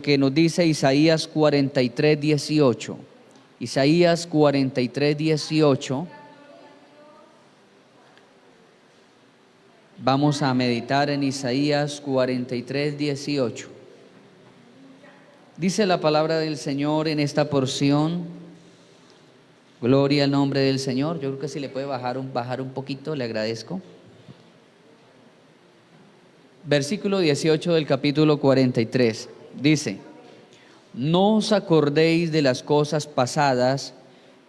que nos dice Isaías 43:18. Isaías 43:18. Vamos a meditar en Isaías 43:18. Dice la palabra del Señor en esta porción. Gloria al nombre del Señor. Yo creo que si le puede bajar un poquito, le agradezco. Versículo 18 del capítulo 43. Dice: no os acordéis de las cosas pasadas,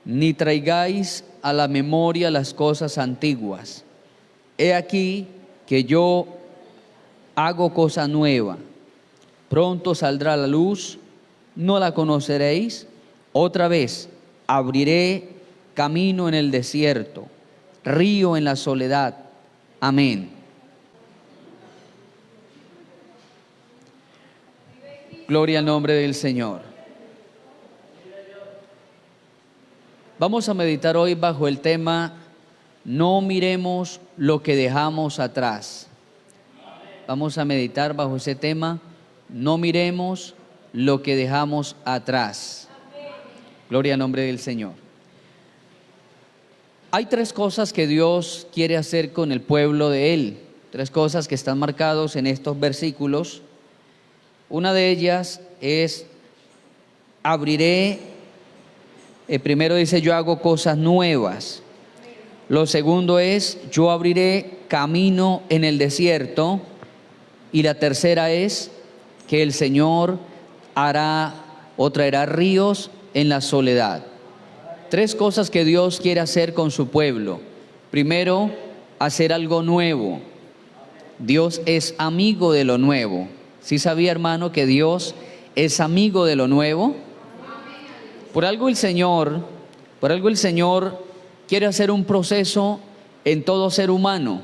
ni traigáis a la memoria las cosas antiguas. He aquí que yo hago cosa nueva. Pronto saldrá la luz, ¿no la conoceréis? Otra vez abriré camino en el desierto, río en la soledad. Amén. Gloria al nombre del Señor. Vamos a meditar hoy bajo el tema: no miremos lo que dejamos atrás. Vamos a meditar bajo ese tema: no miremos lo que dejamos atrás. Gloria al nombre del Señor. Hay tres cosas que Dios quiere hacer con el pueblo de Él. Tres cosas que están marcados en estos versículos. Una de ellas es: abriré. Primero dice: yo hago cosas nuevas. Lo segundo es: yo abriré camino en el desierto. Y la tercera es que el Señor hará o traerá ríos en la soledad. Tres cosas que Dios quiere hacer con su pueblo. Primero, hacer algo nuevo. Dios es amigo de lo nuevo. ¿Sí sabía, hermano, que Dios es amigo de lo nuevo? Por algo el Señor quiere hacer un proceso en todo ser humano.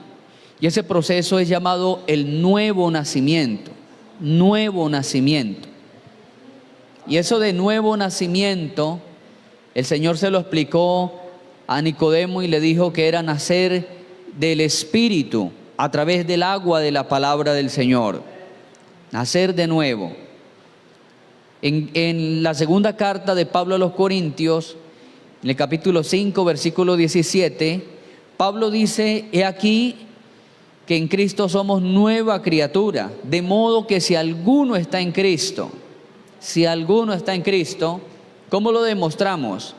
Y ese proceso es llamado el nuevo nacimiento. Nuevo nacimiento. Y eso de nuevo nacimiento, el Señor se lo explicó a Nicodemo y le dijo que era nacer del Espíritu a través del agua de la palabra del Señor. Nacer de nuevo. En la segunda carta de Pablo a los Corintios, en el capítulo 5, versículo 17, Pablo dice: he aquí que en Cristo somos nueva criatura, de modo que si alguno está en Cristo, ¿cómo lo demostramos?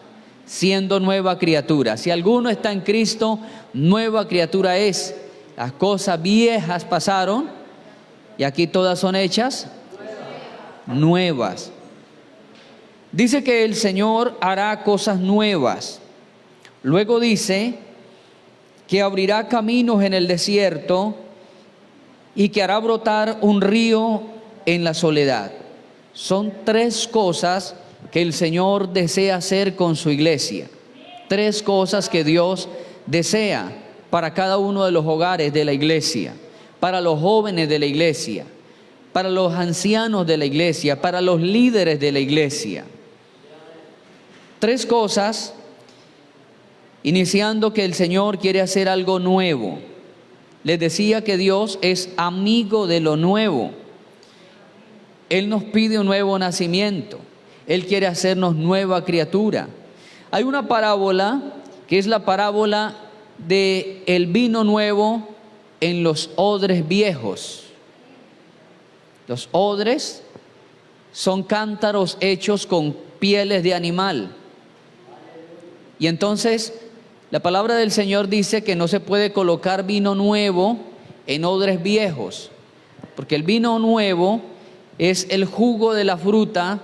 Siendo nueva criatura. Si alguno está en Cristo, nueva criatura es. Las cosas viejas pasaron y aquí todas son hechas nuevas. Dice que el Señor hará cosas nuevas. Luego dice que abrirá caminos en el desierto y que hará brotar un río en la soledad. Son tres cosas que el Señor desea hacer con su iglesia. Tres cosas que Dios desea para cada uno de los hogares de la iglesia, para los jóvenes de la iglesia, para los ancianos de la iglesia, para los líderes de la iglesia. Tres cosas, iniciando que el Señor quiere hacer algo nuevo. Les decía que Dios es amigo de lo nuevo. Él nos pide un nuevo nacimiento. Él quiere hacernos nueva criatura. Hay una parábola que es la parábola de el vino nuevo en los odres viejos. Los odres son cántaros hechos con pieles de animal. Y entonces la palabra del Señor dice que no se puede colocar vino nuevo en odres viejos, porque el vino nuevo es el jugo de la fruta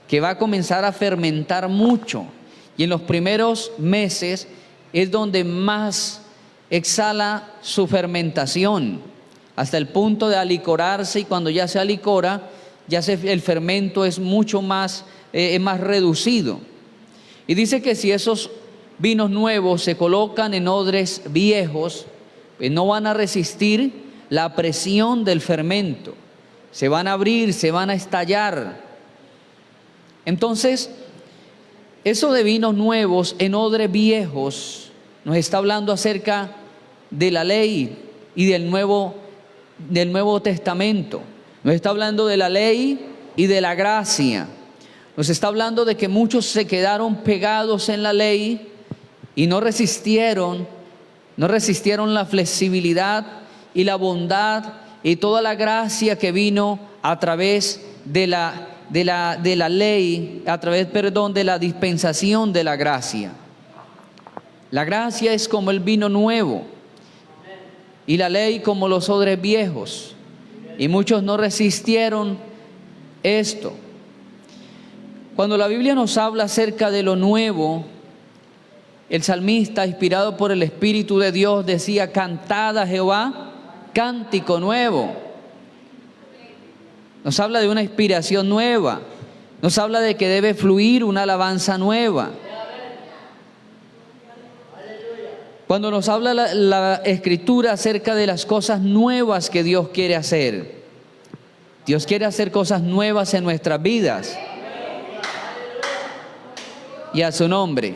que va a comenzar a fermentar mucho. Y en los primeros meses es donde más exhala su fermentación, hasta el punto de alicorarse, y cuando ya se alicora, el fermento es mucho más, más reducido. Y dice que si esos vinos nuevos se colocan en odres viejos, pues no van a resistir la presión del fermento. Se van a abrir, se van a estallar. Entonces, eso de vinos nuevos en odres viejos nos está hablando acerca de la ley y del Nuevo Testamento. Nos está hablando de la ley y de la gracia. Nos está hablando de que muchos se quedaron pegados en la ley y no resistieron la flexibilidad y la bondad y toda la gracia que vino a través de la ley, a través, de la dispensación de la gracia. La gracia es como el vino nuevo y la ley como los odres viejos. Y muchos no resistieron esto. Cuando la Biblia nos habla acerca de lo nuevo, el salmista, inspirado por el Espíritu de Dios, decía: cantad a Jehová cántico nuevo. Nos habla de una inspiración nueva. Nos habla de que debe fluir una alabanza nueva. Cuando nos habla la Escritura acerca de las cosas nuevas que Dios quiere hacer. Dios quiere hacer cosas nuevas en nuestras vidas. Y a su nombre.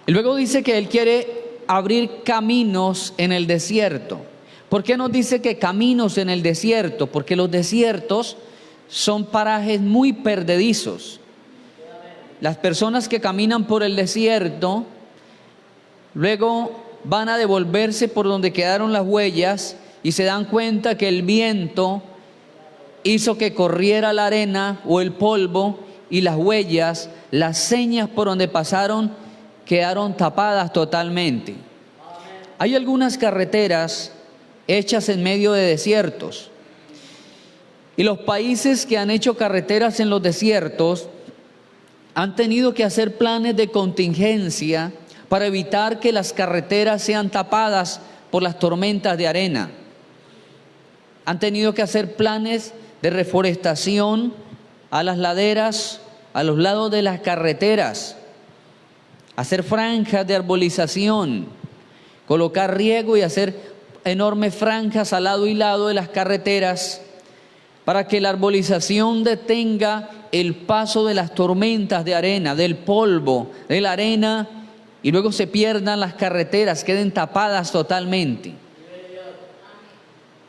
Y luego dice que Él quiere abrir caminos en el desierto. ¿Por qué nos dice que caminos en el desierto? Porque los desiertos son parajes muy perdedizos. Las personas que caminan por el desierto, luego van a devolverse por donde quedaron las huellas y se dan cuenta que el viento hizo que corriera la arena o el polvo y las huellas, las señas por donde pasaron, quedaron tapadas totalmente. Hay algunas carreteras hechas en medio de desiertos. Y los países que han hecho carreteras en los desiertos han tenido que hacer planes de contingencia para evitar que las carreteras sean tapadas por las tormentas de arena. Han tenido que hacer planes de reforestación a las laderas, a los lados de las carreteras, hacer franjas de arbolización, colocar riego y hacer enormes franjas al lado y lado de las carreteras para que la arbolización detenga el paso de las tormentas de arena, del polvo, de la arena, y luego se pierdan las carreteras, queden tapadas totalmente.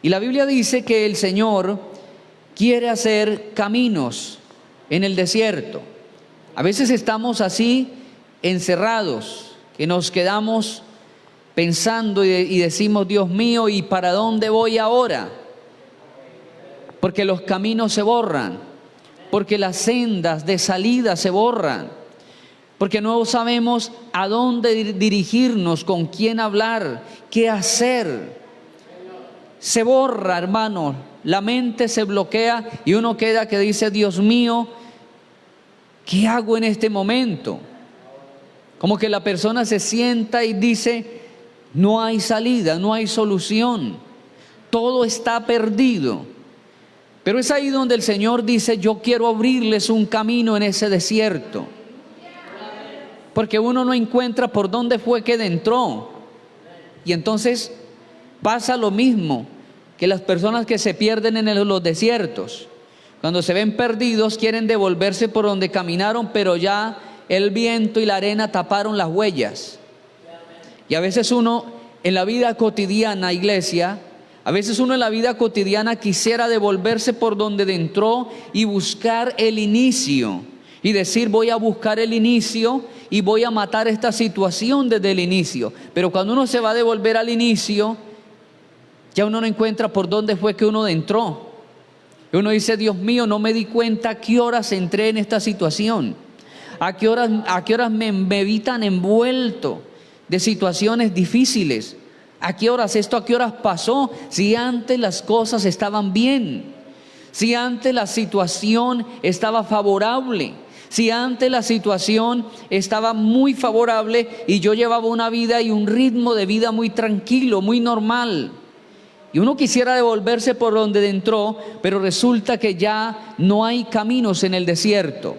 Y la Biblia dice que el Señor quiere hacer caminos en el desierto. A veces estamos así encerrados, que nos quedamos pensando y decimos: Dios mío, ¿y para dónde voy ahora? Porque los caminos se borran, porque las sendas de salida se borran, porque no sabemos a dónde dirigirnos, con quién hablar, qué hacer. Se borra, hermano, la mente se bloquea y uno queda que dice: Dios mío, ¿qué hago en este momento? Como que la persona se sienta y dice: no hay salida, no hay solución, todo está perdido. Pero es ahí donde el Señor dice: yo quiero abrirles un camino en ese desierto. Porque uno no encuentra por dónde fue que entró. Y entonces pasa lo mismo que las personas que se pierden en los desiertos. Cuando se ven perdidos, quieren devolverse por donde caminaron, pero ya el viento y la arena taparon las huellas. Y a veces uno en la vida cotidiana, iglesia, a veces uno en la vida cotidiana quisiera devolverse por donde entró y buscar el inicio. Y decir: voy a buscar el inicio y voy a matar esta situación desde el inicio. Pero cuando uno se va a devolver al inicio, ya uno no encuentra por dónde fue que uno entró. Y uno dice: Dios mío, no me di cuenta a qué horas entré en esta situación. A qué horas me vi tan envuelto de situaciones difíciles. ¿A qué horas pasó? Si antes las cosas estaban bien, si antes la situación estaba favorable, si antes la situación estaba muy favorable y yo llevaba una vida y un ritmo de vida muy tranquilo, muy normal. Y uno quisiera devolverse por donde entró, pero resulta que ya no hay caminos en el desierto.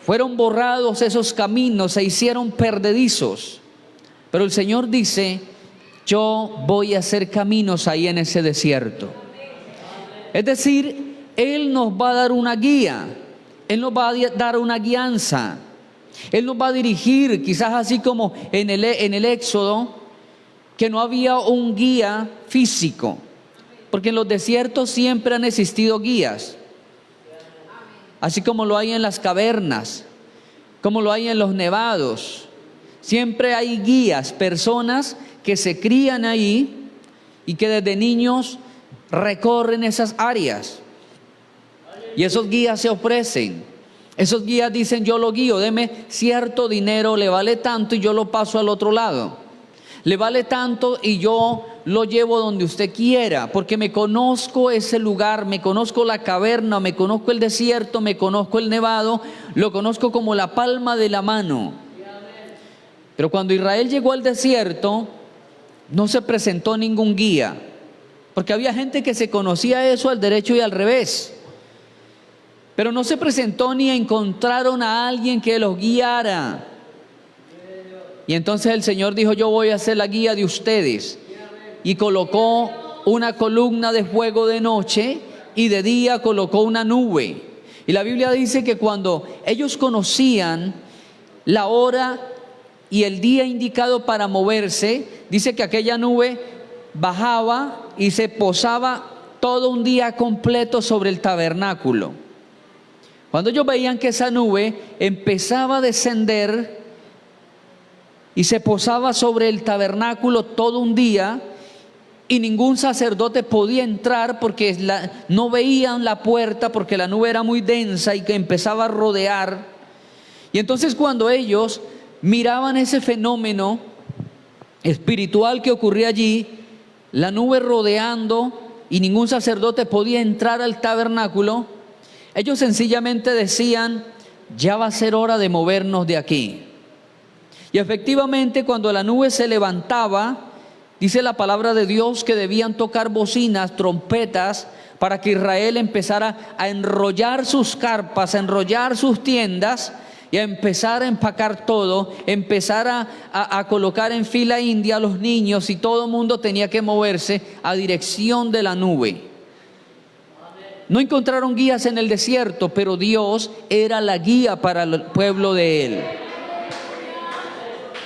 Fueron borrados esos caminos, se hicieron perdedizos. Pero el Señor dice: yo voy a hacer caminos ahí en ese desierto. Es decir, Él nos va a dar una guía, Él nos va a dar una guianza, Él nos va a dirigir, quizás así como en el Éxodo, que no había un guía físico, Porque en los desiertos siempre han existido guías, así como lo hay en las cavernas, como lo hay en los nevados. Siempre hay guías, personas que se crían ahí y que desde niños recorren esas áreas. Y esos guías se ofrecen. Esos guías dicen: yo lo guío, deme cierto dinero, le vale tanto y yo lo paso al otro lado. Le vale tanto y yo lo llevo donde usted quiera, porque me conozco ese lugar, me conozco la caverna, me conozco el desierto, me conozco el nevado, lo conozco como la palma de la mano. Pero cuando Israel llegó al desierto, no se presentó ningún guía, porque había gente que se conocía eso al derecho y al revés. Pero no se presentó ni encontraron a alguien que los guiara. Y entonces el Señor dijo: yo voy a ser la guía de ustedes. Y colocó una columna de fuego de noche y de día colocó una nube. Y la Biblia dice que cuando ellos conocían la hora y el día indicado para moverse, dice que aquella nube bajaba y se posaba todo un día completo sobre el tabernáculo. Cuando ellos veían que esa nube empezaba a descender y se posaba sobre el tabernáculo todo un día, y ningún sacerdote podía entrar porque no veían la puerta, porque la nube era muy densa y que empezaba a rodear. Y entonces cuando ellos miraban ese fenómeno espiritual que ocurría allí, la nube rodeando y ningún sacerdote podía entrar al tabernáculo, ellos sencillamente decían: ya va a ser hora de movernos de aquí. Y efectivamente, cuando la nube se levantaba, dice la palabra de Dios que debían tocar bocinas, trompetas, para que Israel empezara a enrollar sus carpas, a enrollar sus tiendas y a empezar a empacar todo, empezar a colocar en fila india a los niños, y todo el mundo tenía que moverse a dirección de la nube. No encontraron guías en el desierto, pero Dios era la guía para el pueblo de Él.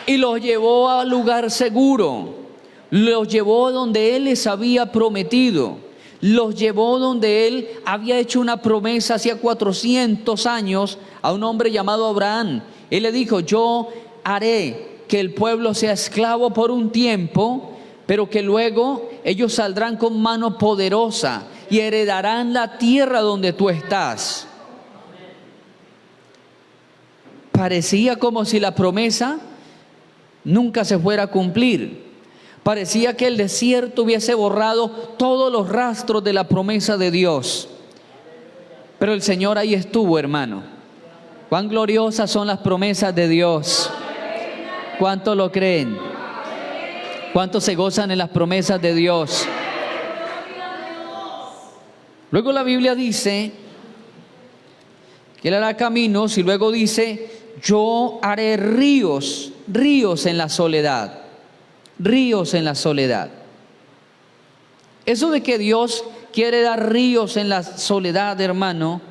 Y los llevó al lugar seguro, los llevó donde Él les había prometido, los llevó donde Él había hecho una promesa hacía 400 años a un hombre llamado Abraham. Él le dijo: yo haré que el pueblo sea esclavo por un tiempo, pero que luego ellos saldrán con mano poderosa y heredarán la tierra donde tú estás. Parecía como si la promesa nunca se fuera a cumplir. Parecía que el desierto hubiese borrado todos los rastros de la promesa de Dios. Pero el Señor ahí estuvo, hermano. Cuán gloriosas son las promesas de Dios. ¿Cuánto lo creen? ¿Cuántos se gozan en las promesas de Dios? Luego la Biblia dice que Él hará caminos, y luego dice: yo haré ríos en la soledad. Ríos en la soledad. Eso de que Dios quiere dar ríos en la soledad, hermano,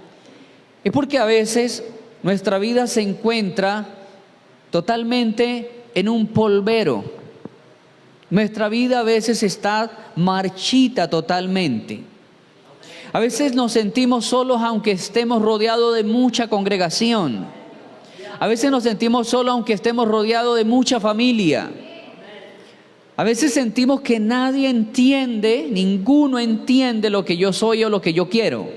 es porque a veces nuestra vida se encuentra totalmente en un polvero. Nuestra vida a veces está marchita totalmente. A veces nos sentimos solos aunque estemos rodeados de mucha congregación. A veces nos sentimos solos aunque estemos rodeados de mucha familia. A veces sentimos que nadie entiende, ninguno entiende lo que yo soy o lo que yo quiero.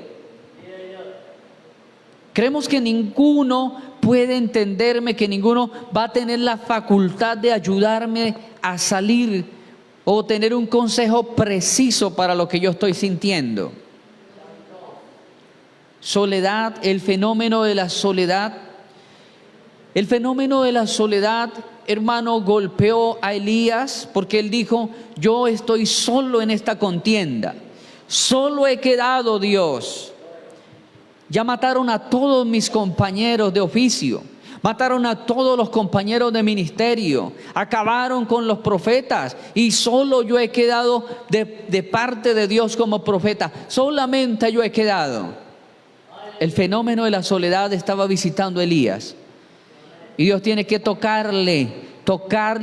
Creemos que ninguno puede entenderme, que ninguno va a tener la facultad de ayudarme a salir o tener un consejo preciso para lo que yo estoy sintiendo. Soledad, el fenómeno de la soledad. El fenómeno de la soledad, hermano, golpeó a Elías porque él dijo: yo estoy solo en esta contienda, solo he quedado, Dios. Ya mataron a todos mis compañeros de oficio, mataron a todos los compañeros de ministerio, acabaron con los profetas, y solo yo he quedado de parte de Dios como profeta. Solamente yo he quedado. El fenómeno de la soledad estaba visitando a Elías. Y Dios tiene que tocarle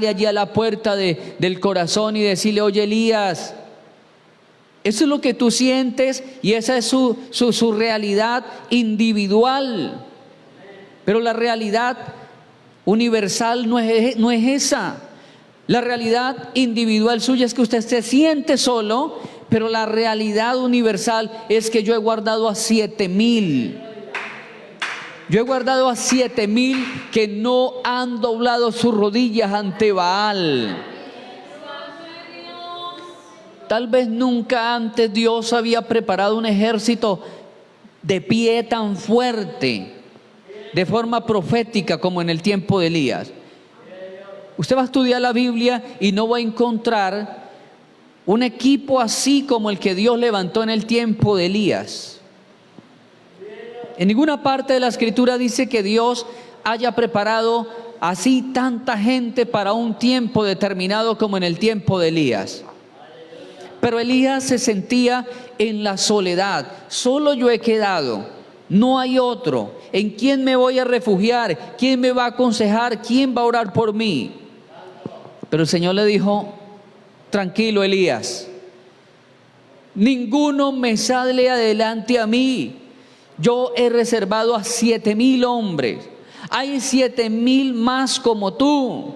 allí a la puerta del corazón y decirle: oye, Elías, Eso es lo que tú sientes y esa es su realidad individual. Pero la realidad universal no es esa. La realidad individual suya es que usted se siente solo, pero la realidad universal es que yo he guardado a 7,000. Yo he guardado a 7,000 que no han doblado sus rodillas ante Baal. Tal vez nunca antes Dios había preparado un ejército de pie tan fuerte, de forma profética como en el tiempo de Elías. Usted va a estudiar la Biblia y no va a encontrar un equipo así como el que Dios levantó en el tiempo de Elías. En ninguna parte de la Escritura dice que Dios haya preparado así tanta gente para un tiempo determinado como en el tiempo de Elías. Pero Elías se sentía en la soledad. Solo yo he quedado, no hay otro. ¿En quién me voy a refugiar? ¿Quién me va a aconsejar? ¿Quién va a orar por mí? Pero el Señor le dijo: tranquilo, Elías, ninguno me sale adelante a mí. Yo he reservado a 7,000 hombres. Hay 7,000 más como tú.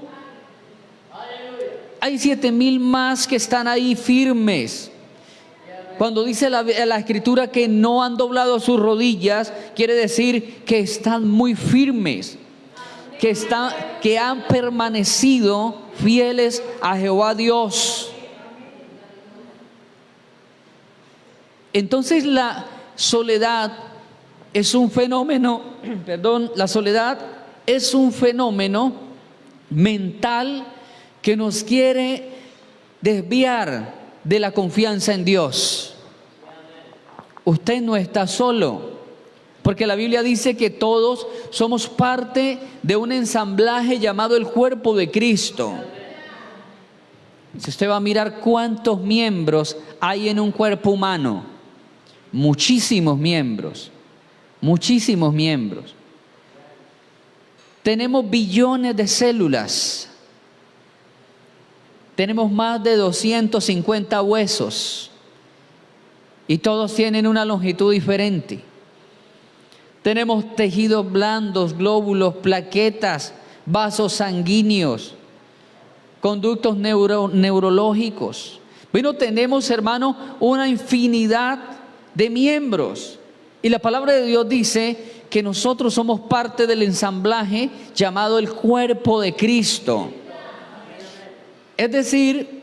Hay 7,000 más que están ahí firmes. Cuando dice la Escritura que no han doblado sus rodillas, quiere decir que están muy firmes, que han permanecido fieles a Jehová Dios. Entonces la soledad es un fenómeno, la soledad es un fenómeno mental que nos quiere desviar de la confianza en Dios. Usted no está solo, porque la Biblia dice que todos somos parte de un ensamblaje llamado el cuerpo de Cristo. Si usted va a mirar cuántos miembros hay en un cuerpo humano, muchísimos miembros, muchísimos miembros. Tenemos billones de células. Tenemos más de 250 huesos y todos tienen una longitud diferente. Tenemos tejidos blandos, glóbulos, plaquetas, vasos sanguíneos, conductos neurológicos. Bueno, tenemos, hermano, una infinidad de miembros. Y la palabra de Dios dice que nosotros somos parte del ensamblaje llamado el cuerpo de Cristo. Es decir,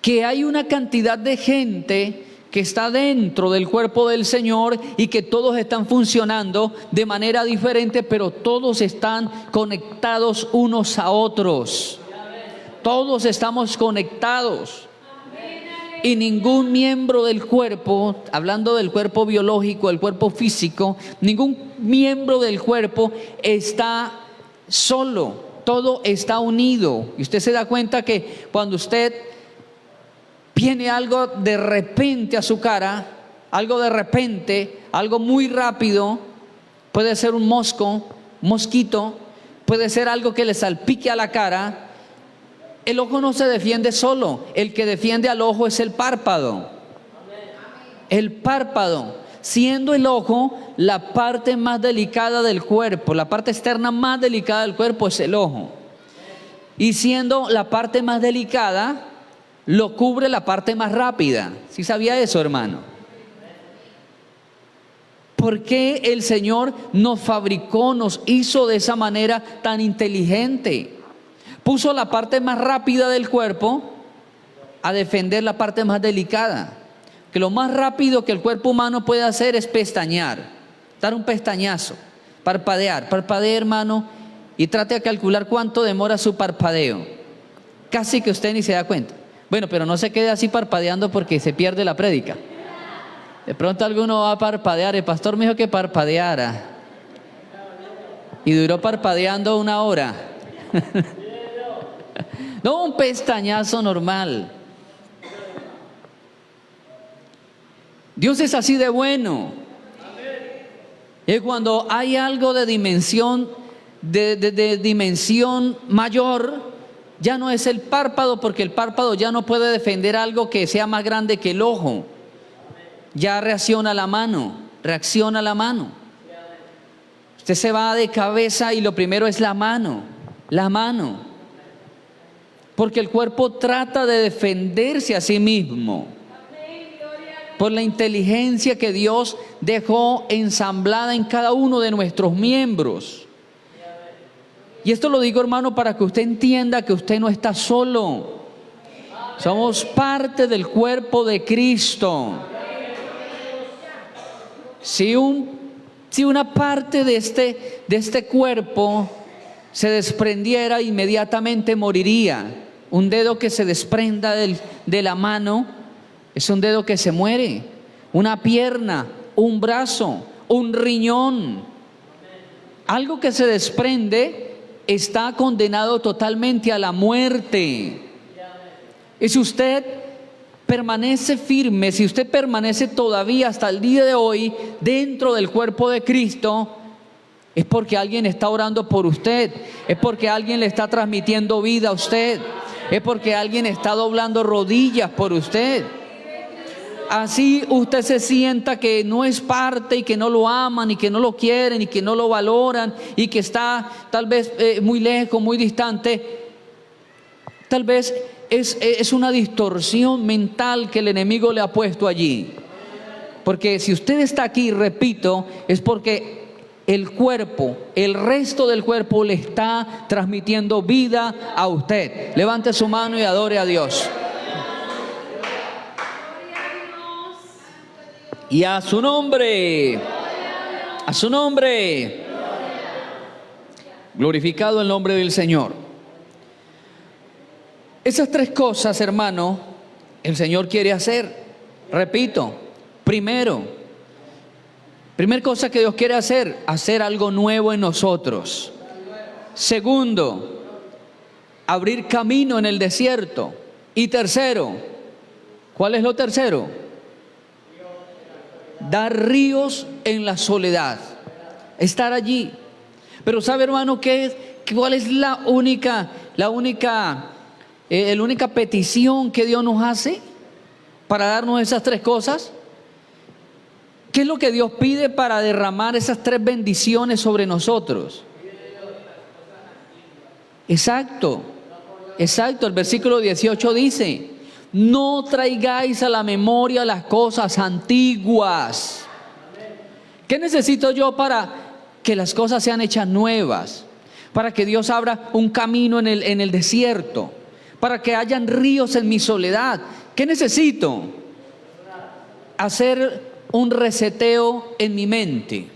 que hay una cantidad de gente que está dentro del cuerpo del Señor y que todos están funcionando de manera diferente, pero todos están conectados unos a otros. Todos estamos conectados. Y ningún miembro del cuerpo, hablando del cuerpo biológico, el cuerpo físico, ningún miembro del cuerpo está solo. Todo está unido. Y usted se da cuenta que cuando usted viene algo de repente a su cara, algo de repente, algo muy rápido, puede ser un mosquito, puede ser algo que le salpique a la cara. El ojo no se defiende solo, el que defiende al ojo es el párpado. El párpado, siendo el ojo la parte más delicada del cuerpo, la parte externa más delicada del cuerpo es el ojo. Y siendo la parte más delicada, lo cubre la parte más rápida. ¿Sí sabía eso, hermano? ¿Por qué el Señor nos fabricó, nos hizo de esa manera tan inteligente? Puso la parte más rápida del cuerpo a defender la parte más delicada. Que lo más rápido que el cuerpo humano puede hacer es pestañear, dar un pestañazo, parpadear. Parpadee, hermano, y trate de calcular cuánto demora su parpadeo. Casi que usted ni se da cuenta. Bueno, pero no se quede así parpadeando porque se pierde la prédica. De pronto alguno va a parpadear. El pastor me dijo que parpadeara. Y duró parpadeando 1 hora. No, un pestañazo normal. Dios es así de bueno. Y cuando hay algo de dimensión, de dimensión mayor, Ya no es el párpado, porque el párpado ya no puede defender algo que sea más grande que el ojo. Ya reacciona la mano. Usted se va de cabeza y lo primero es la mano. Porque el cuerpo trata de defenderse a sí mismo por la inteligencia que Dios dejó ensamblada en cada uno de nuestros miembros. Y esto lo digo, hermano, para que usted entienda que usted no está solo. Somos parte del cuerpo de Cristo. Si una parte de este cuerpo se desprendiera, inmediatamente moriría. Un dedo que se desprenda de la mano es un dedo que se muere. Una pierna, un brazo, un riñón. Algo que se desprende está condenado totalmente a la muerte. Y si usted permanece firme, si usted permanece todavía hasta el día de hoy dentro del cuerpo de Cristo, es porque alguien está orando por usted, es porque alguien le está transmitiendo vida a usted, es porque alguien está doblando rodillas por usted. Así usted se sienta que no es parte y que no lo aman y que no lo quieren y que no lo valoran y que está tal vez muy lejos, muy distante. Tal vez es una distorsión mental que el enemigo le ha puesto allí. Porque si usted está aquí, repito, es porque el cuerpo, el resto del cuerpo le está transmitiendo vida a usted. Levante su mano y adore a Dios. Y a su nombre, glorificado el nombre del Señor. Esas tres cosas, hermano, el Señor quiere hacer. Repito, primera cosa que Dios quiere hacer algo nuevo en nosotros. Segundo, abrir camino en el desierto. Y tercero, ¿cuál es lo tercero? Dar ríos en la soledad. Estar allí. Pero ¿sabe, hermano, cuál es la única petición que Dios nos hace para darnos esas tres cosas? ¿Qué es lo que Dios pide para derramar esas tres bendiciones sobre nosotros? Exacto. El versículo 18 dice: no traigáis a la memoria las cosas antiguas. ¿Qué necesito yo para que las cosas sean hechas nuevas? Para que Dios abra un camino en el desierto, para que hayan ríos en mi soledad. ¿Qué necesito? Hacer un reseteo en mi mente.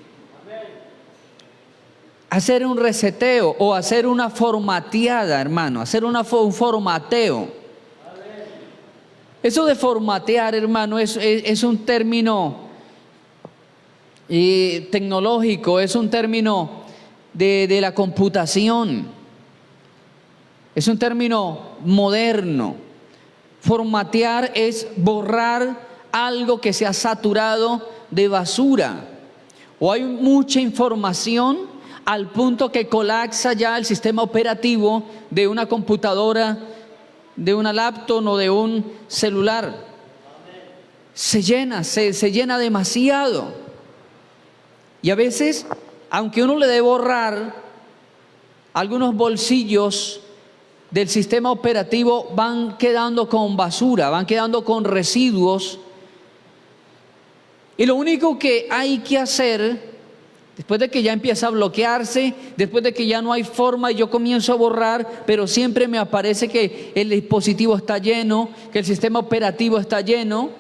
Hacer un reseteo o hacer una formateada, hermano. Hacer un formateo. Eso de formatear, hermano, es un término tecnológico, es un término de la computación, es un término moderno. Formatear es borrar algo que se ha saturado de basura, o hay mucha información al punto que colapsa ya el sistema operativo de una computadora, de una laptop o de un celular. Se llena demasiado. Y a veces, aunque uno le dé borrar, algunos bolsillos del sistema operativo van quedando con basura, van quedando con residuos. Y lo único que hay que hacer, después de que ya empieza a bloquearse, después de que ya no hay forma y yo comienzo a borrar, pero siempre me aparece que el dispositivo está lleno, que el sistema operativo está lleno.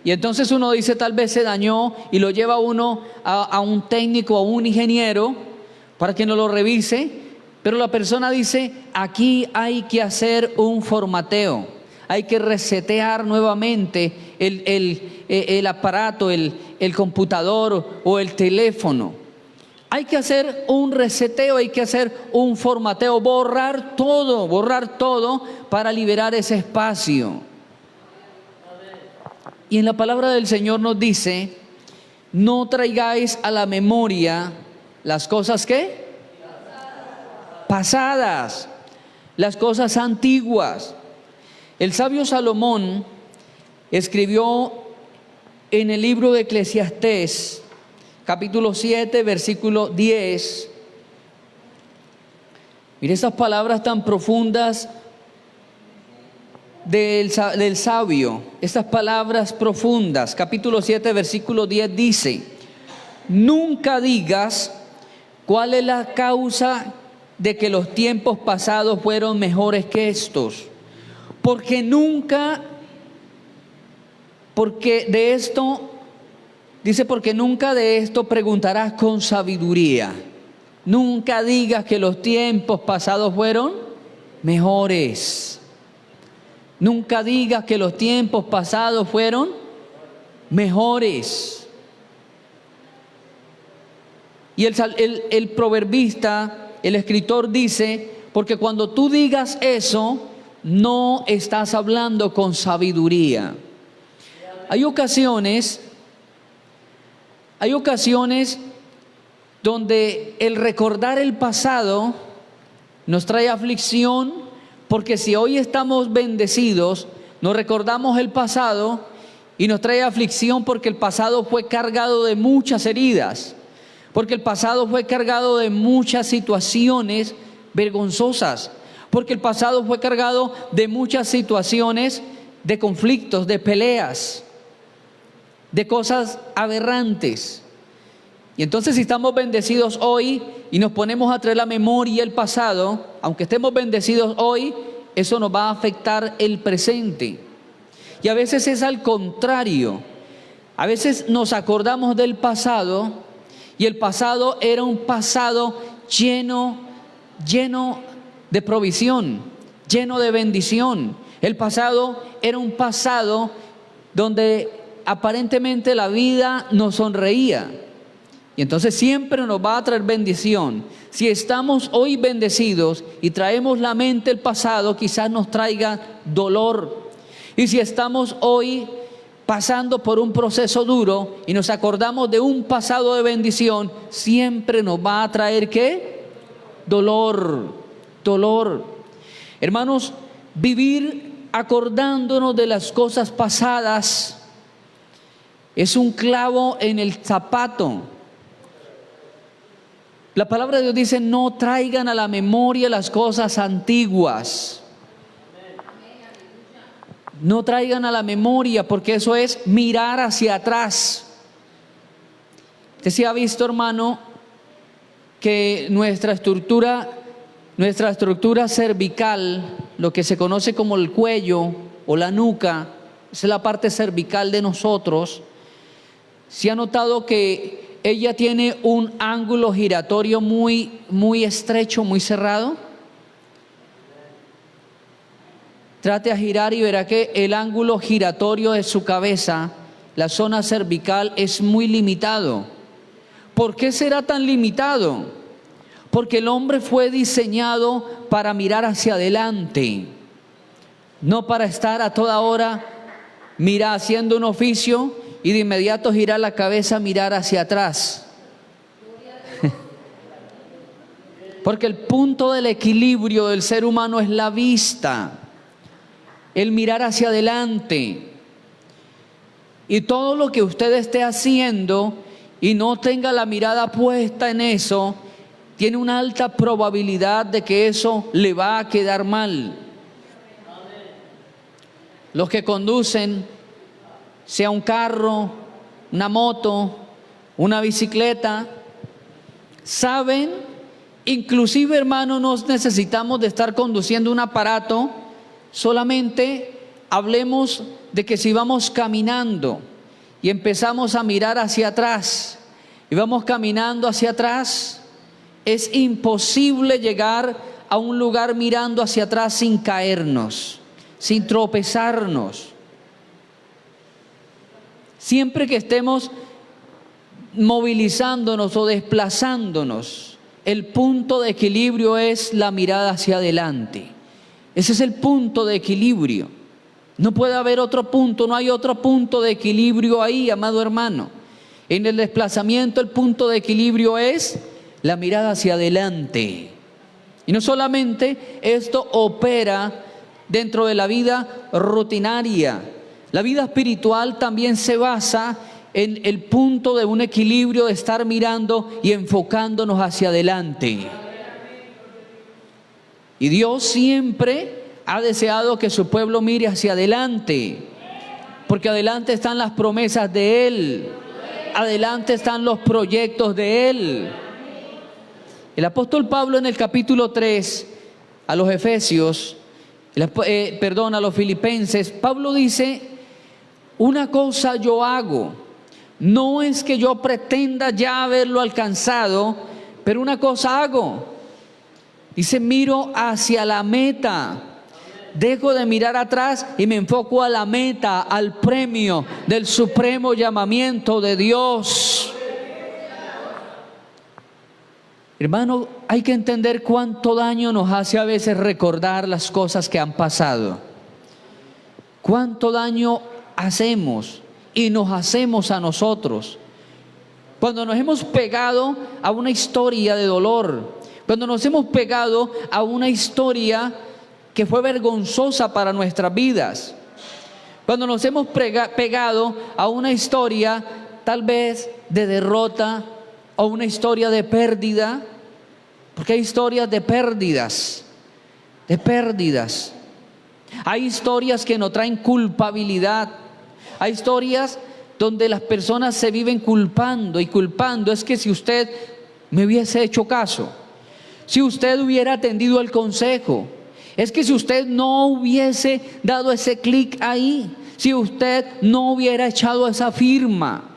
Y entonces uno dice, tal vez se dañó, y lo lleva uno a un técnico, a un ingeniero, para que no lo revise. Pero la persona dice, aquí hay que hacer un formateo. Hay que resetear nuevamente el aparato, el computador o el teléfono. Hay que hacer un reseteo, hay que hacer un formateo, borrar todo para liberar ese espacio. Y en la palabra del Señor nos dice: no traigáis a la memoria las cosas ¿qué? Pasadas. las cosas antiguas. El sabio Salomón escribió en el libro de Eclesiastés, capítulo 7, versículo 10. Mire estas palabras tan profundas del sabio, estas palabras profundas. Capítulo 7, versículo 10 dice: nunca digas cuál es la causa de que los tiempos pasados fueron mejores que estos, porque nunca de esto preguntarás con sabiduría. Nunca digas que los tiempos pasados fueron mejores. Nunca digas que los tiempos pasados fueron mejores. Y el proverbista, el escritor dice, porque cuando tú digas eso, no estás hablando con sabiduría. Hay ocasiones donde el recordar el pasado nos trae aflicción, porque si hoy estamos bendecidos, nos recordamos el pasado y nos trae aflicción porque el pasado fue cargado de muchas heridas, porque el pasado fue cargado de muchas situaciones vergonzosas, porque el pasado fue cargado de muchas situaciones de conflictos, de peleas, de cosas aberrantes. Y entonces, si estamos bendecidos hoy y nos ponemos a traer la memoria el pasado, aunque estemos bendecidos hoy, eso nos va a afectar el presente. Y a veces es al contrario. A veces nos acordamos del pasado y el pasado era un pasado lleno de provisión, lleno de bendición. El pasado era un pasado donde aparentemente la vida nos sonreía. Y entonces siempre nos va a traer bendición. Si estamos hoy bendecidos y traemos la mente el pasado, quizás nos traiga dolor. Y si estamos hoy pasando por un proceso duro y nos acordamos de un pasado de bendición, siempre nos va a traer ¿qué? Dolor. Hermanos, vivir acordándonos de las cosas pasadas es un clavo en el zapato. La palabra de Dios dice: no traigan a la memoria las cosas antiguas. No traigan a la memoria, porque eso es mirar hacia atrás. Usted sí ha visto, hermano, que nuestra estructura cervical, lo que se conoce como el cuello o la nuca, es la parte cervical de nosotros. ¿Se ha notado que ella tiene un ángulo giratorio muy estrecho, muy cerrado? Trate a girar y verá que el ángulo giratorio de su cabeza, la zona cervical, es muy limitado. ¿Por qué será tan limitado? Porque el hombre fue diseñado para mirar hacia adelante, no para estar a toda hora haciendo un oficio y de inmediato girar la cabeza, mirar hacia atrás. Porque el punto del equilibrio del ser humano es la vista, el mirar hacia adelante. Y todo lo que usted esté haciendo y no tenga la mirada puesta en eso, tiene una alta probabilidad de que eso le va a quedar mal. Los que conducen, sea un carro, una moto, una bicicleta, saben, inclusive, hermano, no necesitamos de estar conduciendo un aparato. Solamente hablemos de que si vamos caminando y empezamos a mirar hacia atrás y vamos caminando hacia atrás, es imposible llegar a un lugar mirando hacia atrás sin caernos, sin tropezarnos. Siempre que estemos movilizándonos o desplazándonos, el punto de equilibrio es la mirada hacia adelante. Ese es el punto de equilibrio. No puede haber otro punto, no hay otro punto de equilibrio ahí, amado hermano. En el desplazamiento, el punto de equilibrio es la mirada hacia adelante. Y no solamente esto opera dentro de la vida rutinaria. La vida espiritual también se basa en el punto de un equilibrio de estar mirando y enfocándonos hacia adelante. Y Dios siempre ha deseado que su pueblo mire hacia adelante, porque adelante están las promesas de Él, adelante están los proyectos de Él. El apóstol Pablo en el capítulo 3 a los Efesios, a los Filipenses, Pablo dice: una cosa yo hago, no es que yo pretenda ya haberlo alcanzado, pero una cosa hago. Dice: miro hacia la meta, dejo de mirar atrás y me enfoco a la meta, al premio del supremo llamamiento de Dios. Hermano, hay que entender cuánto daño nos hace a veces recordar las cosas que han pasado. Cuánto daño hacemos y nos hacemos a nosotros cuando nos hemos pegado a una historia de dolor, cuando nos hemos pegado a una historia que fue vergonzosa para nuestras vidas, cuando nos hemos pegado a una historia tal vez de derrota o una historia de pérdida, porque hay historias de pérdidas, hay historias que nos traen culpabilidad, hay historias donde las personas se viven culpando y culpando. Es que si usted me hubiese hecho caso, si usted hubiera atendido el consejo, es que si usted no hubiese dado ese clic ahí, si usted no hubiera echado esa firma.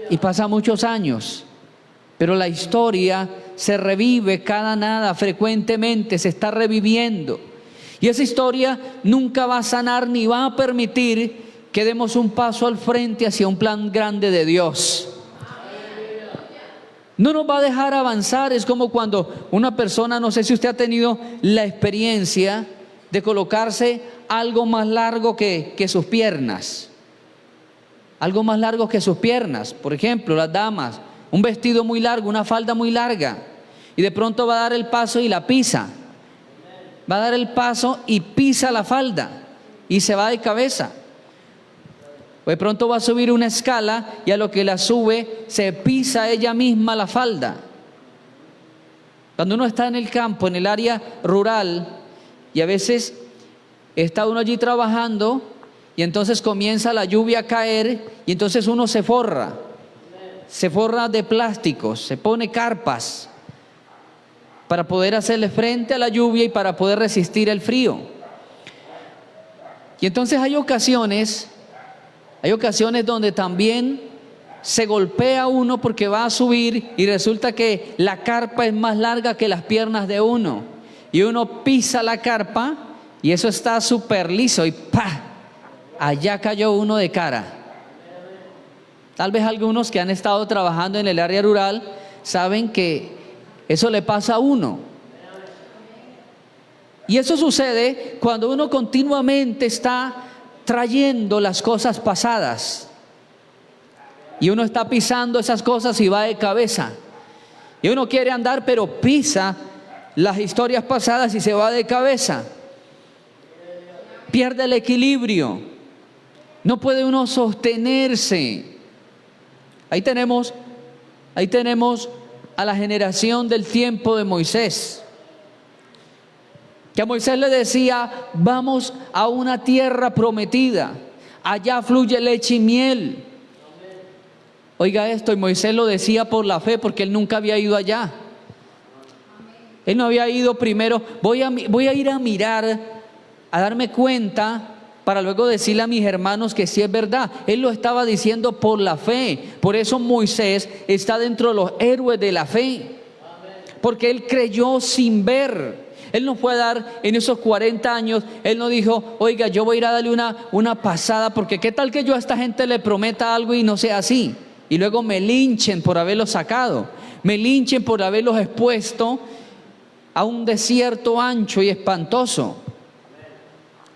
Y pasa muchos años, pero la historia se revive cada nada, frecuentemente se está reviviendo. Y esa historia nunca va a sanar ni va a permitir que demos un paso al frente hacia un plan grande de Dios. No nos va a dejar avanzar. Es como cuando una persona, no sé si usted ha tenido la experiencia de colocarse algo más largo que sus piernas. Algo más largo que sus piernas. Por ejemplo, las damas, un vestido muy largo, una falda muy larga, y de pronto va a dar el paso y la pisa. Va a dar el paso y pisa la falda y se va de cabeza. O de pronto va a subir una escala y a lo que la sube se pisa ella misma la falda. Cuando uno está en el campo, en el área rural, y a veces está uno allí trabajando y entonces comienza la lluvia a caer y entonces uno se forra de plásticos, se pone carpas para poder hacerle frente a la lluvia y para poder resistir el frío. Y entonces hay ocasiones donde también se golpea uno porque va a subir y resulta que la carpa es más larga que las piernas de uno. Y uno pisa la carpa y eso está súper liso y ¡pah! Allá cayó uno de cara. Tal vez algunos que han estado trabajando en el área rural saben que eso le pasa a uno. Y eso sucede cuando uno continuamente está trayendo las cosas pasadas y uno está pisando esas cosas y va de cabeza, y uno quiere andar pero pisa las historias pasadas y se va de cabeza, pierde el equilibrio, no puede uno sostenerse. Ahí tenemos a la generación del tiempo de Moisés, que a Moisés le decía: vamos a una tierra prometida, allá fluye leche y miel. Oiga esto, y Moisés lo decía por la fe, porque él nunca había ido allá. Él no había ido primero, voy a ir a mirar, a darme cuenta, para luego decirle a mis hermanos que sí es verdad. Él lo estaba diciendo por la fe. Por eso Moisés está dentro de los héroes de la fe, porque él creyó sin ver. Él no fue a dar en esos 40 años, él no dijo: oiga, yo voy a ir a darle una pasada, porque qué tal que yo a esta gente le prometa algo y no sea así, y luego me linchen por haberlos sacado, me linchen por haberlos expuesto a un desierto ancho y espantoso.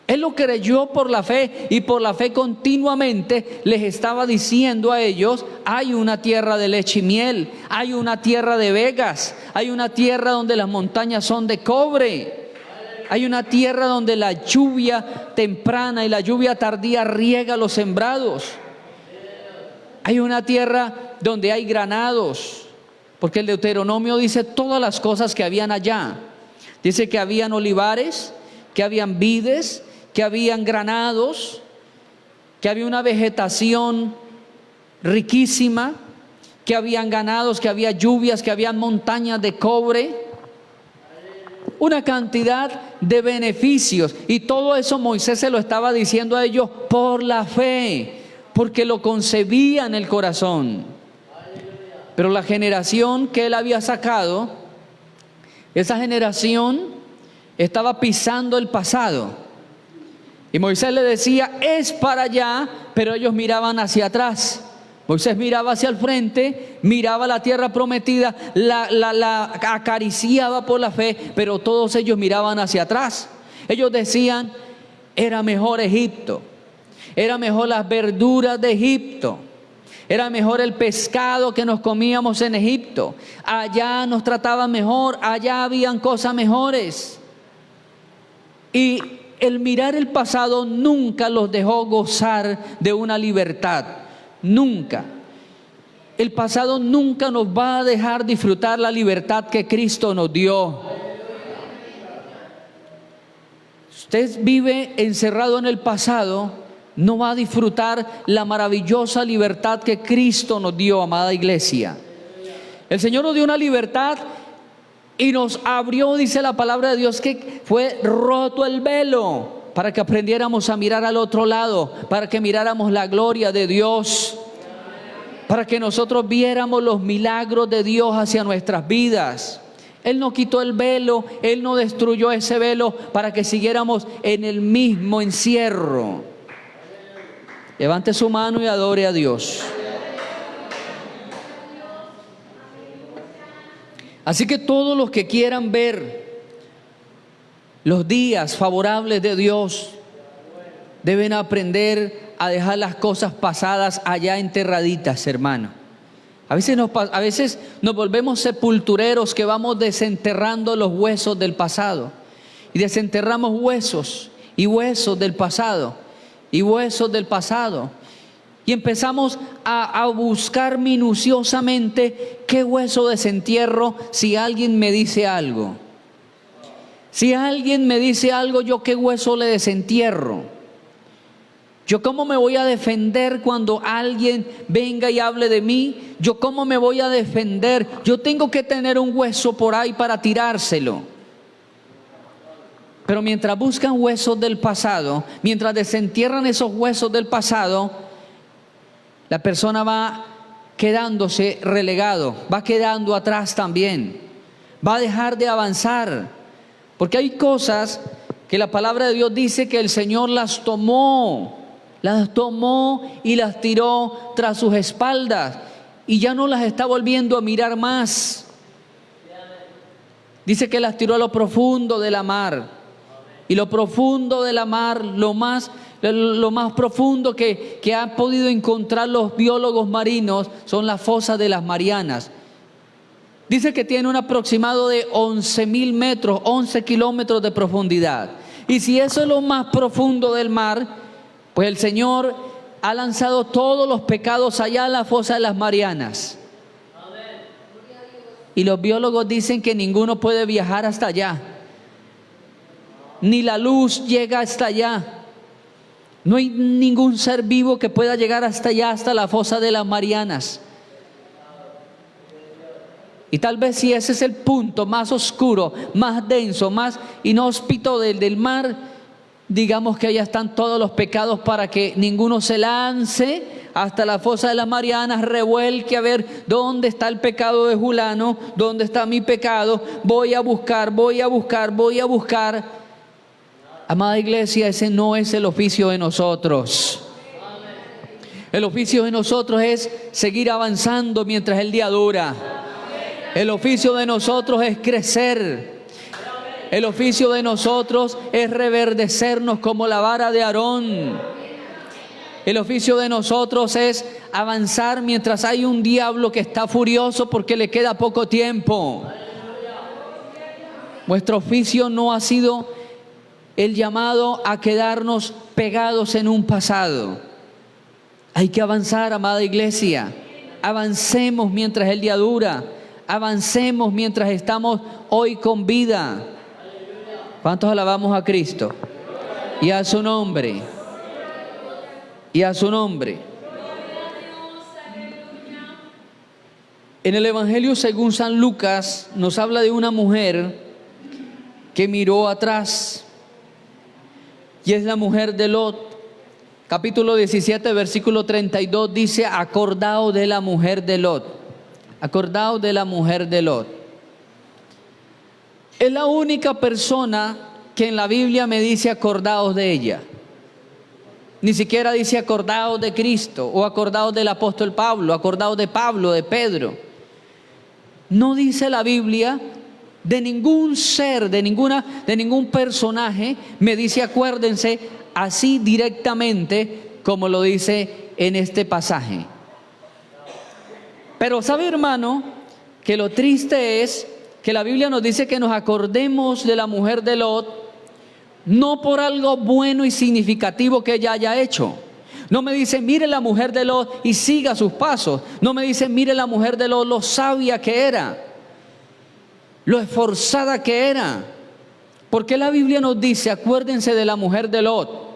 Él lo creyó por la fe, y por la fe continuamente les estaba diciendo a ellos: hay una tierra de leche y miel, hay una tierra de vegas, Hay una tierra donde las montañas son de cobre. Hay una tierra donde la lluvia temprana y la lluvia tardía riega los sembrados. Hay una tierra donde hay granados, porque el Deuteronomio dice todas las cosas que habían allá. Dice que habían olivares, que habían vides, que habían granados, que había una vegetación riquísima, que habían ganados, que había lluvias, que habían montañas de cobre, una cantidad de beneficios. Y todo eso Moisés se lo estaba diciendo a ellos por la fe, porque lo concebía en el corazón. Pero la generación que él había sacado, esa generación estaba pisando el pasado. Y Moisés le decía, es para allá, pero ellos miraban hacia atrás. Moisés miraba hacia el frente, miraba la tierra prometida, la acariciaba por la fe, pero todos ellos miraban hacia atrás. Ellos decían, era mejor Egipto, era mejor las verduras de Egipto, era mejor el pescado que nos comíamos en Egipto, allá nos trataban mejor, allá habían cosas mejores. Y el mirar el pasado nunca los dejó gozar de una libertad. Nunca. El pasado nunca nos va a dejar disfrutar la libertad que Cristo nos dio. Si usted vive encerrado en el pasado, no va a disfrutar la maravillosa libertad que Cristo nos dio, amada iglesia. El Señor nos dio una libertad y nos abrió, dice la palabra de Dios, que fue roto el velo para que aprendiéramos a mirar al otro lado, para que miráramos la gloria de Dios, para que nosotros viéramos los milagros de Dios hacia nuestras vidas. Él no quitó el velo, Él no destruyó ese velo para que siguiéramos en el mismo encierro. Levante su mano y adore a Dios. Así que todos los que quieran ver los días favorables de Dios deben aprender a dejar las cosas pasadas allá enterraditas, hermano. A veces nos volvemos sepultureros que vamos desenterrando los huesos del pasado. Y desenterramos huesos y huesos del pasado y huesos del pasado. Y empezamos a buscar minuciosamente qué hueso desentierro si alguien me dice algo. Si alguien me dice algo, yo qué hueso le desentierro. Yo cómo me voy a defender cuando alguien venga y hable de mí. Yo cómo me voy a defender. Yo tengo que tener un hueso por ahí para tirárselo. Pero mientras buscan huesos del pasado, mientras desentierran esos huesos del pasado, la persona va quedándose relegado, va quedando atrás también, va a dejar de avanzar, porque hay cosas que la palabra de Dios dice que el Señor las tomó y las tiró tras sus espaldas y ya no las está volviendo a mirar más. Dice que las tiró a lo profundo de la mar. Y lo profundo de la mar, lo más profundo que han podido encontrar los biólogos marinos son las fosas de las Marianas. Dice que tiene un aproximado de 11.000 metros, 11 kilómetros de profundidad. Y si eso es lo más profundo del mar, pues el Señor ha lanzado todos los pecados allá en la fosa de las Marianas. Y los biólogos dicen que ninguno puede viajar hasta allá. Ni la luz llega hasta allá. No hay ningún ser vivo que pueda llegar hasta allá, hasta la fosa de las Marianas. Y tal vez si ese es el punto más oscuro, más denso, más inhóspito del mar, digamos que allá están todos los pecados para que ninguno se lance hasta la fosa de las Marianas, revuelque a ver dónde está el pecado de Julano, dónde está mi pecado, voy a buscar. Amada iglesia, ese no es el oficio de nosotros. El oficio de nosotros es seguir avanzando mientras el día dura. El oficio de nosotros es crecer. El oficio de nosotros es reverdecernos como la vara de Aarón. El oficio de nosotros es avanzar mientras hay un diablo que está furioso porque le queda poco tiempo. Nuestro oficio no ha sido el llamado a quedarnos pegados en un pasado. Hay que avanzar, amada iglesia. Avancemos mientras el día dura. Avancemos mientras estamos hoy con vida. ¿Cuántos alabamos a Cristo? Y a su nombre. Y a su nombre. En el Evangelio según San Lucas nos habla de una mujer que miró atrás. Y es la mujer de Lot. Capítulo 17, versículo 32 dice: acordaos de la mujer de Lot. Acordaos de la mujer de Lot. Es la única persona que en la Biblia me dice acordaos de ella. Ni siquiera dice acordaos de Cristo o acordaos del apóstol Pablo, acordaos de Pablo, de Pedro. No dice la Biblia de ningún ser, de ningún personaje, me dice acuérdense así directamente como lo dice en este pasaje. Pero sabe, hermano, que lo triste es que la Biblia nos dice que nos acordemos de la mujer de Lot, no por algo bueno y significativo que ella haya hecho. No me dice mire la mujer de Lot y siga sus pasos. No me dice mire la mujer de Lot, lo sabia que era, lo esforzada que era. ¿Por qué la Biblia nos dice acuérdense de la mujer de Lot?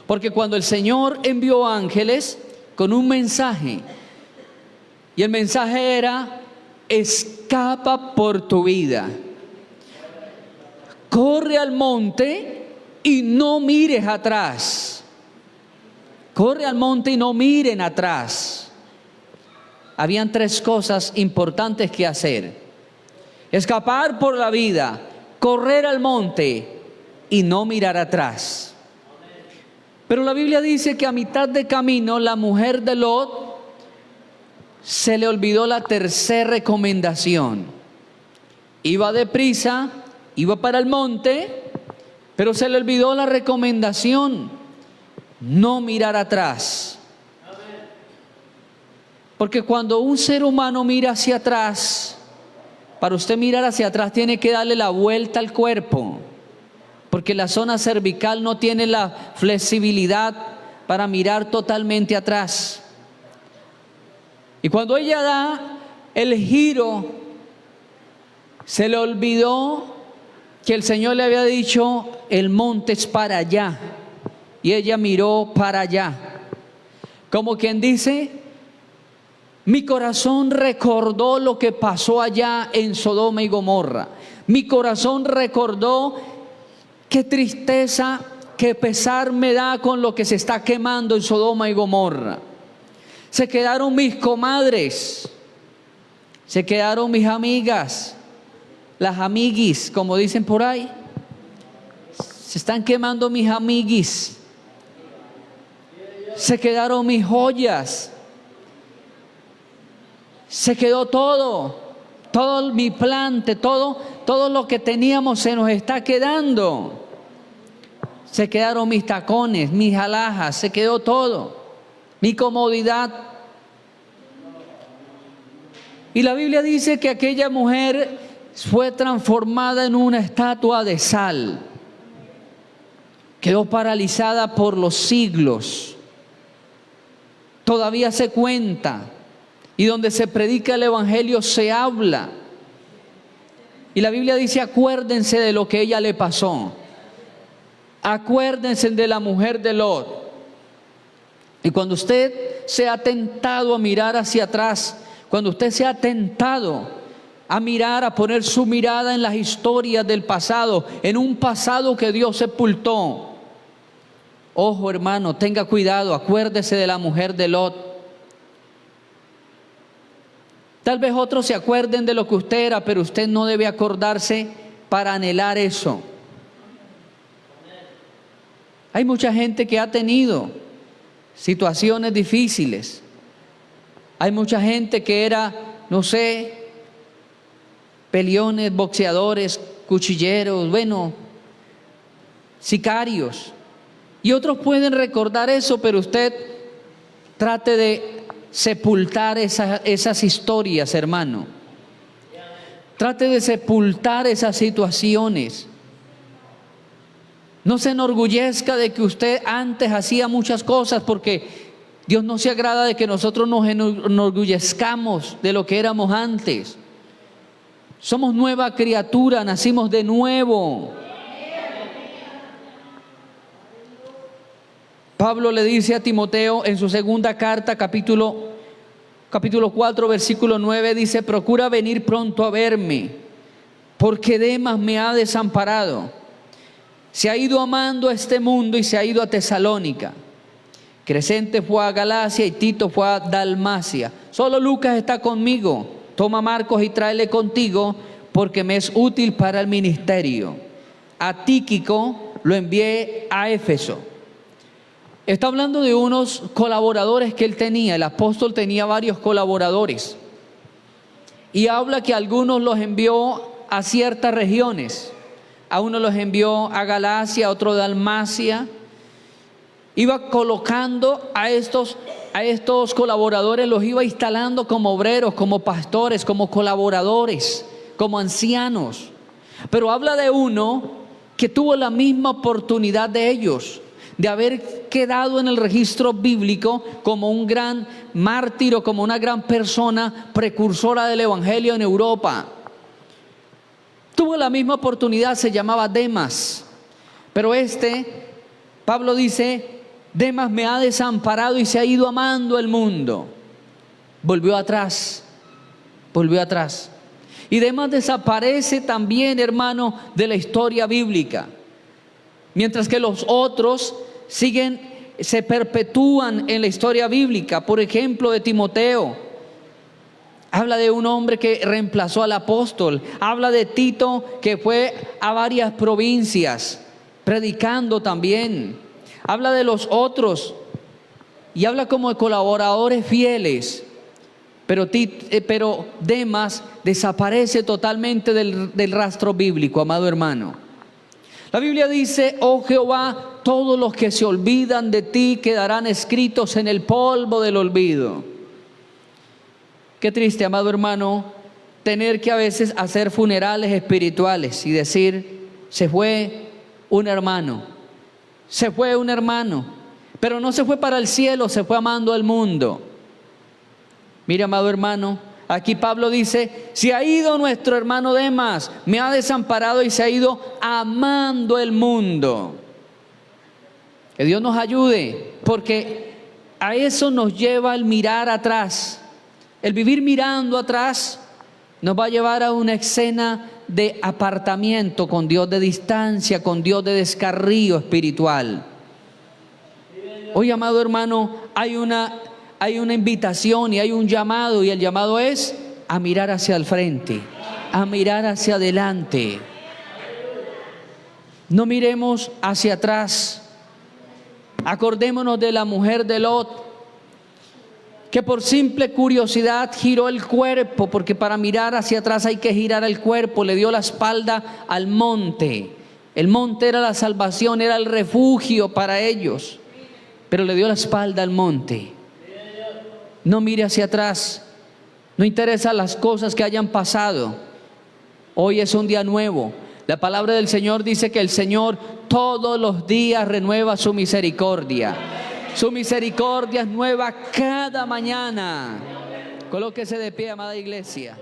Porque cuando el Señor envió ángeles con un mensaje, y el mensaje era: escapa por tu vida, corre al monte y no mires atrás. Corre al monte y no miren atrás. Habían tres cosas importantes que hacer: escapar por la vida, correr al monte y no mirar atrás. Pero la Biblia dice que a mitad de camino la mujer de Lot se le olvidó la tercera recomendación. Iba deprisa, iba para el monte, pero se le olvidó la recomendación: no mirar atrás. Porque cuando un ser humano mira hacia atrás, para usted mirar hacia atrás tiene que darle la vuelta al cuerpo, porque la zona cervical no tiene la flexibilidad para mirar totalmente atrás. Y cuando ella da el giro, se le olvidó que el Señor le había dicho: el monte es para allá. Y ella miró para allá. Como quien dice: mi corazón recordó lo que pasó allá en Sodoma y Gomorra. Mi corazón recordó qué tristeza, qué pesar me da con lo que se está quemando en Sodoma y Gomorra. Se quedaron mis comadres, se quedaron mis amigas, las amiguis, como dicen por ahí. Se están quemando mis amiguis. Se quedaron mis joyas. Se quedó todo mi plante, todo lo que teníamos se nos está quedando. Se quedaron mis tacones, mis alhajas, se quedó todo. Mi comodidad. Y la Biblia dice que aquella mujer fue transformada en una estatua de sal. Quedó paralizada por los siglos. Todavía se cuenta. Y donde se predica el Evangelio se habla. Y la Biblia dice: acuérdense de lo que ella le pasó. Acuérdense de la mujer de Lot. Y cuando usted sea tentado a mirar hacia atrás, cuando usted sea tentado a mirar, a poner su mirada en las historias del pasado, en un pasado que Dios sepultó, ojo, hermano, tenga cuidado, acuérdese de la mujer de Lot. Tal vez otros se acuerden de lo que usted era, pero usted no debe acordarse para anhelar eso. Hay mucha gente que ha tenido situaciones difíciles. Hay mucha gente que era, no sé, peleones, boxeadores, cuchilleros, bueno, sicarios. Y otros pueden recordar eso, pero usted trate de sepultar esas historias, hermano. Trate de sepultar esas situaciones. No se enorgullezca de que usted antes hacía muchas cosas, porque Dios no se agrada de que nosotros nos enorgullezcamos de lo que éramos antes. Somos nueva criatura, nacimos de nuevo. Pablo le dice a Timoteo en su segunda carta, capítulo 4, versículo 9, dice: procura venir pronto a verme, porque Demas me ha desamparado. Se ha ido amando a este mundo y se ha ido a Tesalónica. Crescente fue a Galacia y Tito fue a Dalmacia. Solo Lucas está conmigo. Toma a Marcos y tráele contigo, porque me es útil para el ministerio. A Tíquico lo envié a Éfeso. Está hablando de unos colaboradores que él tenía. El apóstol tenía varios colaboradores. Y habla que algunos los envió a ciertas regiones. A uno los envió a Galacia, a otro a Dalmacia. Iba colocando a estos colaboradores, los iba instalando como obreros, como pastores, como colaboradores, como ancianos. Pero habla de uno que tuvo la misma oportunidad de ellos, de haber quedado en el registro bíblico como un gran mártir o como una gran persona precursora del evangelio en Europa. Tuvo la misma oportunidad, se llamaba Demas. Pero Pablo dice: Demas me ha desamparado y se ha ido amando el mundo. Volvió atrás. Y Demas desaparece también, hermano, de la historia bíblica. Mientras que los otros se perpetúan en la historia bíblica. Por ejemplo, de Timoteo. Habla de un hombre que reemplazó al apóstol. Habla de Tito, que fue a varias provincias predicando también. Habla de los otros y habla como de colaboradores fieles. Pero Demas desaparece totalmente del rastro bíblico, amado hermano. La Biblia dice: oh Jehová, todos los que se olvidan de ti quedarán escritos en el polvo del olvido. Qué triste, amado hermano, tener que a veces hacer funerales espirituales y decir: se fue un hermano, pero no se fue para el cielo, se fue amando al mundo. Mira, amado hermano, aquí Pablo dice: se ha ido nuestro hermano Demas, me ha desamparado y se ha ido amando el mundo. Que Dios nos ayude, porque a eso nos lleva el mirar atrás. El vivir mirando atrás nos va a llevar a una escena de apartamiento con Dios, de distancia con Dios, de descarrío espiritual. Hoy, amado hermano, hay una invitación y hay un llamado, y el llamado es a mirar hacia el frente, a mirar hacia adelante. No miremos hacia atrás. Acordémonos de la mujer de Lot, que por simple curiosidad giró el cuerpo, porque para mirar hacia atrás hay que girar el cuerpo. Le dio la espalda al monte. El monte era la salvación, era el refugio para ellos, pero le dio la espalda al monte. No mire hacia atrás, no interesa las cosas que hayan pasado. Hoy es un día nuevo. La palabra del Señor dice que el Señor todos los días renueva su misericordia. Su misericordia es nueva cada mañana. Colóquese de pie, amada iglesia.